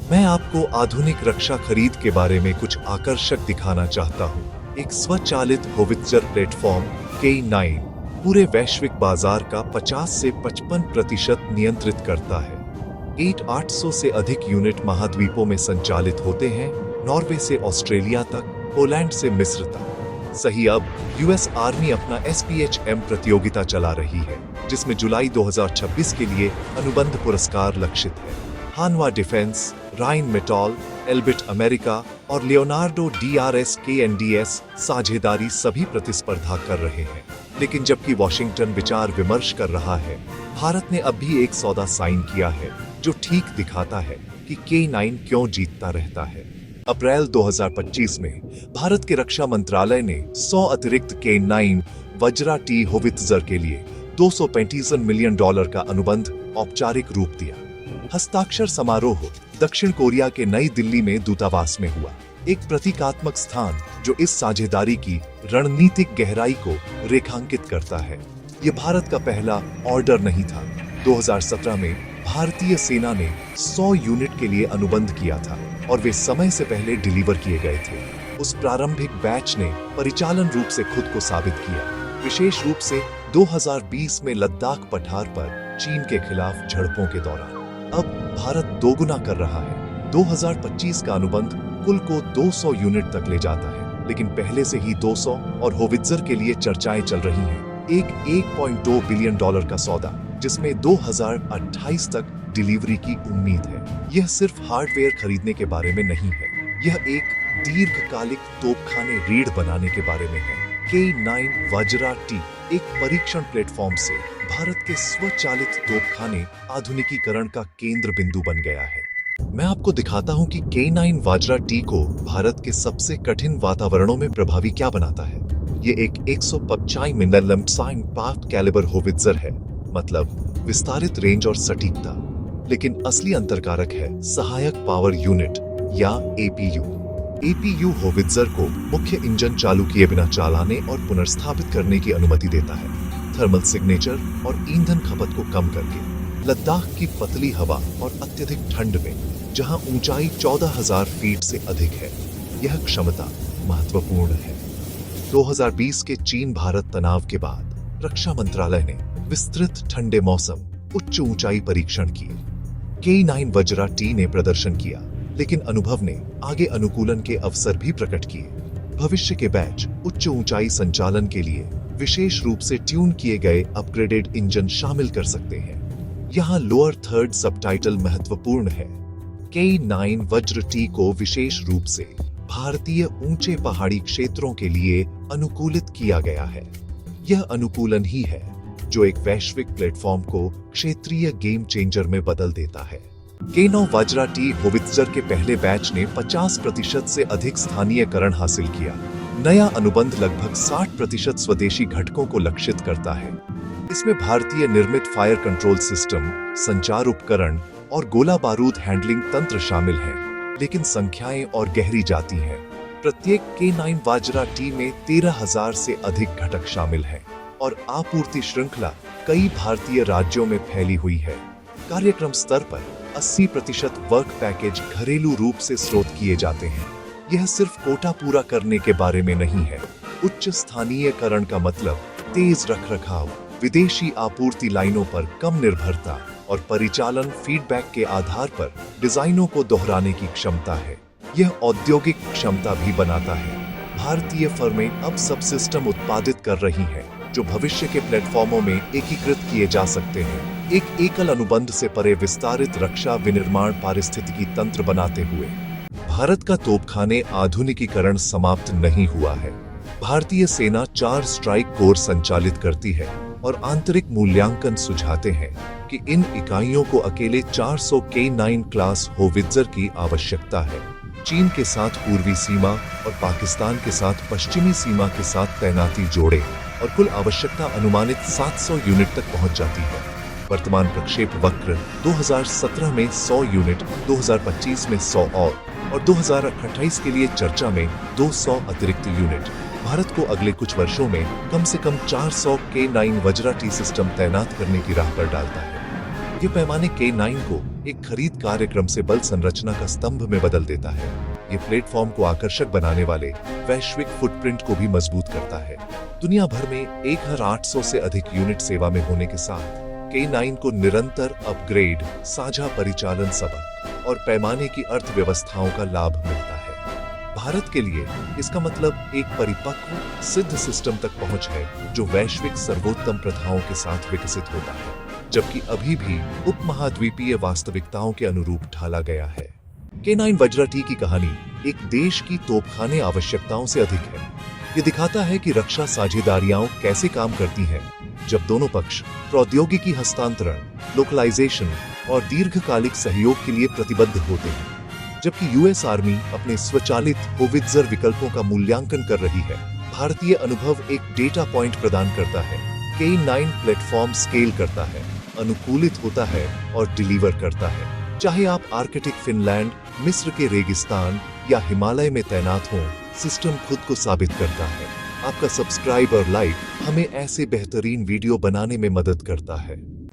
मैं आपको आधुनिक रक्षा खरीद के बारे में कुछ आकर्षक दिखाना चाहता हूँ। एक स्वचालित होवित्जर प्लेटफॉर्म K9 पूरे वैश्विक बाजार का 50 से 55% नियंत्रित करता है। 800 से अधिक यूनिट महाद्वीपों में संचालित होते हैं, नॉर्वे से ऑस्ट्रेलिया तक, पोलैंड से मिस्र तक। सही, अब यूएस आर्मी अपना SPHM प्रतियोगिता चला रही है, जिसमें जुलाई 2026 के लिए अनुबंध पुरस्कार लक्षित है। हानवा डिफेंस, राइन मेटॉल, एल्बिट अमेरिका और लियोनार्डो DRS KNDS साझेदारी सभी प्रतिस्पर्धा कर रहे हैं। लेकिन जबकि वॉशिंगटन विचार विमर्श कर रहा है, भारत ने अब भी एक सौदा साइन किया है जो ठीक दिखाता है कि K9 क्यों जीतता रहता है। अप्रैल 2025 में भारत के रक्षा मंत्रालय ने 100 अतिरिक्त K9 वज्रा T होवित्जर के लिए $235 मिलियन का अनुबंध औपचारिक रूप दिया। हस्ताक्षर समारोह दक्षिण कोरिया के नई दिल्ली में दूतावास में हुआ, एक प्रतीकात्मक स्थान जो इस साझेदारी की रणनीतिक गहराई को रेखांकित करता है। ये भारत का पहला ऑर्डर नहीं था। 2017 में भारतीय सेना ने 100 यूनिट के लिए अनुबंध किया था और वे समय से पहले डिलीवर किए गए थे। उस प्रारंभिक बैच ने परिचालन रूप से खुद को साबित किया, विशेष रूप से 2020 में लद्दाख पठार पर चीन के खिलाफ झड़पों के दौरान। अब भारत दोगुना कर रहा है। 2025 का अनुबंध कुल को 200 यूनिट तक ले जाता है, लेकिन पहले से ही 200 और होवित्जर के लिए चर्चाएं चल रही हैं। एक $1.2 बिलियन का सौदा, जिसमें 2028 तक डिलीवरी की उम्मीद है। यह सिर्फ हार्डवेयर खरीदने के बारे में नहीं है, यह एक दीर्घकालिक तोपखाने रीढ़ बनाने के बारे में है। K9 वज्रा T एक परीक्षण प्लेटफॉर्म से भारत के स्वचालित तोपखाने आधुनिकीकरण का केंद्र बिंदु बन गया है। मैं आपको दिखाता हूं कि K9 वज्रा T को भारत के सबसे कठिन वातावरणों में प्रभावी क्या बनाता है। ये एक 150 मिलियम पाथ कैलिबर होवित्जर है, मतलब विस्तारित रेंज और सटीकता। लेकिन असली अंतरकारक है सहायक पावर यूनिट या APU होवित्जर को मुख्य इंजन चालू किए बिना चलाने और पुनर्स्थापित करने की अनुमति देता है, थर्मल सिग्नेचर और ईंधन खपत को कम करके। लद्दाख की पतली हवा और अत्यधिक ठंड में, जहां ऊंचाई 14,000 फीट से अधिक है, यह क्षमता महत्वपूर्ण है। 2020 के चीन भारत तनाव के बाद रक्षा मंत्रालय ने विस्तृत ठंडे मौसम उच्च ऊंचाई परीक्षण किए। K9 वज्रा T ने प्रदर्शन किया, लेकिन अनुभव ने आगे अनुकूलन के अवसर भी प्रकट किए। भविष्य के बैच उच्च ऊंचाई संचालन के लिए विशेष रूप से ट्यून किए गए अपग्रेडेड इंजन शामिल कर सकते हैं। यहाँ लोअर थर्ड सबटाइटल महत्वपूर्ण है। K9 वज्र T को विशेष रूप से भारतीय ऊंचे पहाड़ी क्षेत्रों के लिए अनुकूलित किया गया है। यह अनुकूलन ही है जो एक वैश्विक प्लेटफॉर्म को क्षेत्रीय गेम चेंजर में बदल देता है। K9 वज्रा T होवित्जर के पहले बैच ने 50% से अधिक स्थानीयकरण हासिल किया। नया अनुबंध लगभग 60% स्वदेशी घटकों को लक्षित करता है। इसमें भारतीय निर्मित फायर कंट्रोल सिस्टम, संचार उपकरण और गोला बारूद हैंडलिंग तंत्र शामिल हैं, लेकिन संख्याएं और गहरी जाती हैं। प्रत्येक K9 वज्रा T में 13,000 से अधिक घटक शामिल हैं और आपूर्ति श्रृंखला कई भारतीय राज्यों में फैली हुई है। कार्यक्रम स्तर पर 80% वर्क पैकेज घरेलू रूप से स्रोत किए जाते हैं। यह सिर्फ कोटा पूरा करने के बारे में नहीं है। उच्च स्थानीयकरण का मतलब तेज रखरखाव, विदेशी आपूर्ति लाइनों पर कम निर्भरता और परिचालन फीडबैक के आधार पर डिजाइनों को दोहराने की क्षमता है। यह औद्योगिक क्षमता भी बनाता है। भारतीय फर्में अब सब सिस्टम उत्पादित कर रही हैं जो भविष्य के प्लेटफॉर्मों में एकीकृत किए जा सकते हैं, एक एकल अनुबंध से परे विस्तारित रक्षा विनिर्माण पारिस्थितिकी तंत्र बनाते हुए। भारत का तोपखाने आधुनिकीकरण समाप्त नहीं हुआ है। भारतीय सेना 4 स्ट्राइक कोर संचालित करती है और आंतरिक मूल्यांकन सुझाते हैं कि इन इकाइयों को अकेले 400 K9 क्लास होवित्जर की आवश्यकता है। चीन के साथ पूर्वी सीमा और पाकिस्तान के साथ पश्चिमी सीमा के साथ तैनाती जोड़े और कुल आवश्यकता अनुमानित 700 यूनिट तक पहुंच जाती है। वर्तमान प्रक्षेप वक्र 2017 में 100 यूनिट, 2025 में 100 और 2028 के लिए चर्चा में 200 अतिरिक्त यूनिट भारत को अगले कुछ वर्षों में कम से कम 400 K9 वज्रा T सिस्टम तैनात करने की राह पर डालता है। ये पैमाने K9 को एक खरीद कार्यक्रम से बल संरचना का स्तंभ में बदल देता है। ये प्लेटफॉर्म को आकर्षक बनाने वाले वैश्विक फुटप्रिंट को भी मजबूत करता है। दुनिया भर में 1800 से अधिक यूनिट सेवा में होने के साथ K9 को निरंतर अपग्रेड, साझा परिचालन सबक और पैमाने की अर्थव्यवस्थाओं का लाभ मिलता है। भारत के लिए इसका मतलब एक परिपक्व, सिद्ध सिस्टम तक पहुंच है जो वैश्विक सर्वोत्तम प्रथाओं के साथ विकसित होता है, जबकि अभी भी उपमहाद्वीपीय वास्तविकताओं के अनुरूप ढाला गया है। K9 वज्रा टी की कहानी एक देश की तोपखाने आवश्यकताओं से अधिक है। ये दिखाता है कि रक्षा साझेदारियां कैसे काम करती हैं, जब दोनों पक्ष प्रौद्योगिकी हस्तांतरण, लोकलाइजेशन और दीर्घकालिक सहयोग के लिए प्रतिबद्ध होते हैं। जबकि यूएस आर्मी अपने स्वचालित होवित्जर विकल्पों का मूल्यांकन कर रही है, भारतीय अनुभव एक डेटा पॉइंट प्रदान करता है। K9 प्लेटफॉर्म स्केल करता है, अनुकूलित होता है और डिलीवर करता है। चाहे आप आर्कटिक फिनलैंड, मिस्र के रेगिस्तान या हिमालय में तैनात हों, सिस्टम खुद को साबित करता है। आपका सब्सक्राइब और लाइक हमें ऐसे बेहतरीन वीडियो बनाने में मदद करता है।